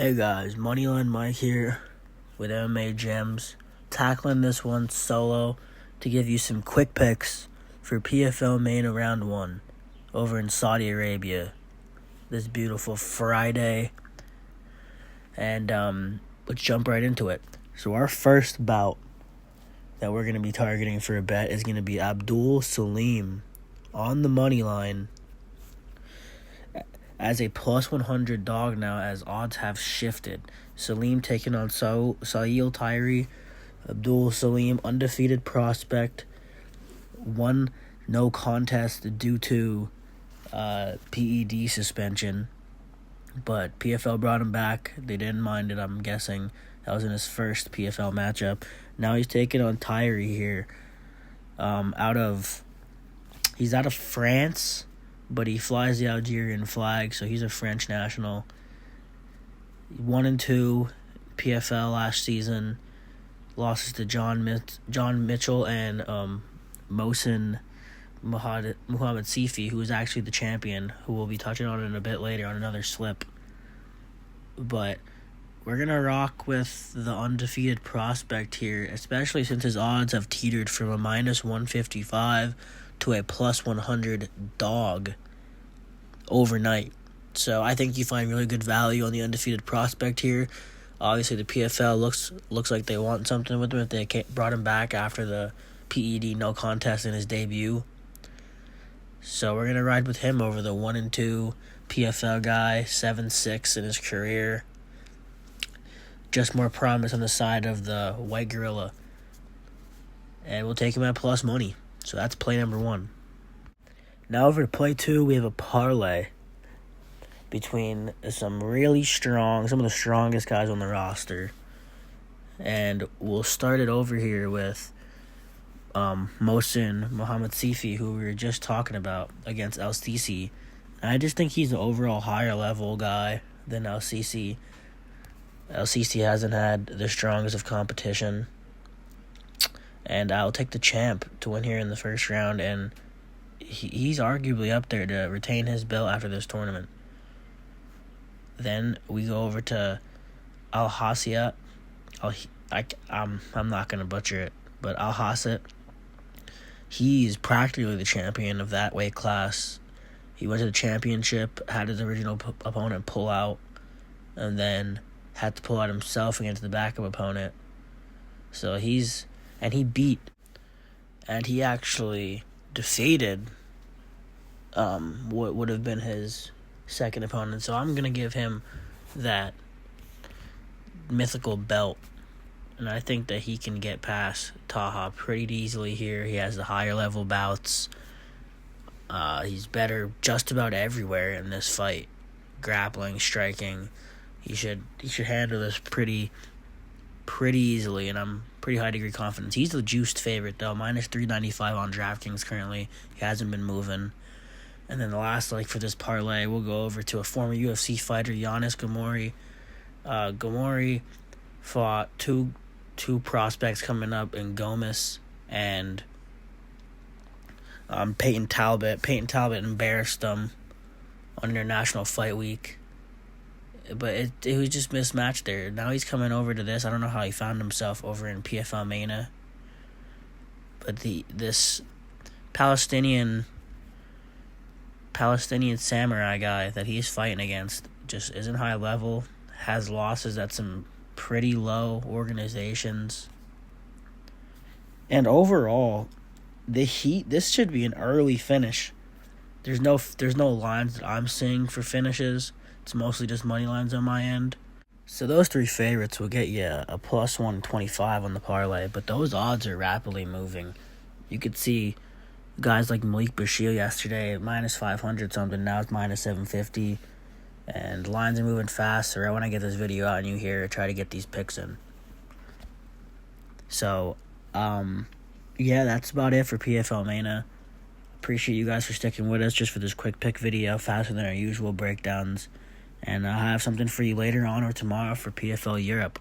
Hey guys, Moneyline Mike here with MMA Gems, tackling this one solo to give you some quick picks for PFL Mena Round 1 over in Saudi Arabia this beautiful Friday. And let's jump right into it. So our first bout that we're going to be targeting for a bet is going to be Abdul Salim on the money line as a plus 100 dog now, as odds have shifted. Salim taking on Sail Tyree. Abdul Salim, undefeated prospect, won no contest due to PED suspension, but PFL brought him back. They didn't mind it, I'm guessing. That was in his first PFL matchup. Now he's taking on Tyree here. He's out of France, but he flies the Algerian flag, so he's a French national. 1-2 PFL last season. Losses to John Mitchell and Mohsen Muhammad Sifi, who is actually the champion, who we'll be touching on in a bit later on another slip. But we're going to rock with the undefeated prospect here, especially since his odds have teetered from a minus 155 to a plus 100 dog overnight. So I think you find really good value on the undefeated prospect here. Obviously, the PFL looks like they want something with him if they brought him back after the PED no contest in his debut. So we're going to ride with him over the 1-2 PFL guy, 7-6 in his career. Just more promise on the side of the white gorilla. And we'll take him at plus money. So that's play number 1. Now over to play 2, we have a parlay between some of the strongest guys on the roster. And we'll start it over here with Mohsen Muhammad Sifi, who we were just talking about, against El-Sisi. I just think he's an overall higher level guy than El-Sisi. El-Sisi hasn't had the strongest of competition. And I'll take the champ to win here in the first round, and he's arguably up there to retain his belt after this tournament. Then we go over to Al-Hassiyat. I'm not going to butcher it, but Al-Hassiyat, he's practically the champion of that weight class. He went to the championship, had his original opponent pull out, and then had to pull out himself against the backup opponent. So he actually defeated what would have been his second opponent. So I'm going to give him that mythical belt. And I think that he can get past Taha pretty easily here. He has the higher level bouts. He's better just about everywhere in this fight. Grappling, striking. He should handle this pretty easily, and I'm pretty high degree confidence. He's the juiced favorite though, minus 395 on DraftKings currently. He hasn't been moving. And then the last leg for this parlay, we'll go over to a former UFC fighter, Giannis Gamori. Gamori fought two prospects coming up in Gomez and Peyton Talbot. Peyton Talbot embarrassed him on International Fight Week. But it was just mismatched there. Now he's coming over to this. I don't know how he found himself over in PFL Mena. But this Palestinian samurai guy that he's fighting against just isn't high level. Has losses at some pretty low organizations. And overall, this should be an early finish. There's no lines that I'm seeing for finishes. It's mostly just money lines on my end. So those 3 favorites will get you a plus 125 on the parlay, but those odds are rapidly moving. You could see guys like Malik Bashir yesterday at minus 500 something, now it's minus 750. And lines are moving fast, so right when I get this video out and you hear it, try to get these picks in. So, yeah, that's about it for PFL Mena. Appreciate you guys for sticking with us just for this quick pick video, faster than our usual breakdowns. And I'll have something for you later on or tomorrow for PFL Europe.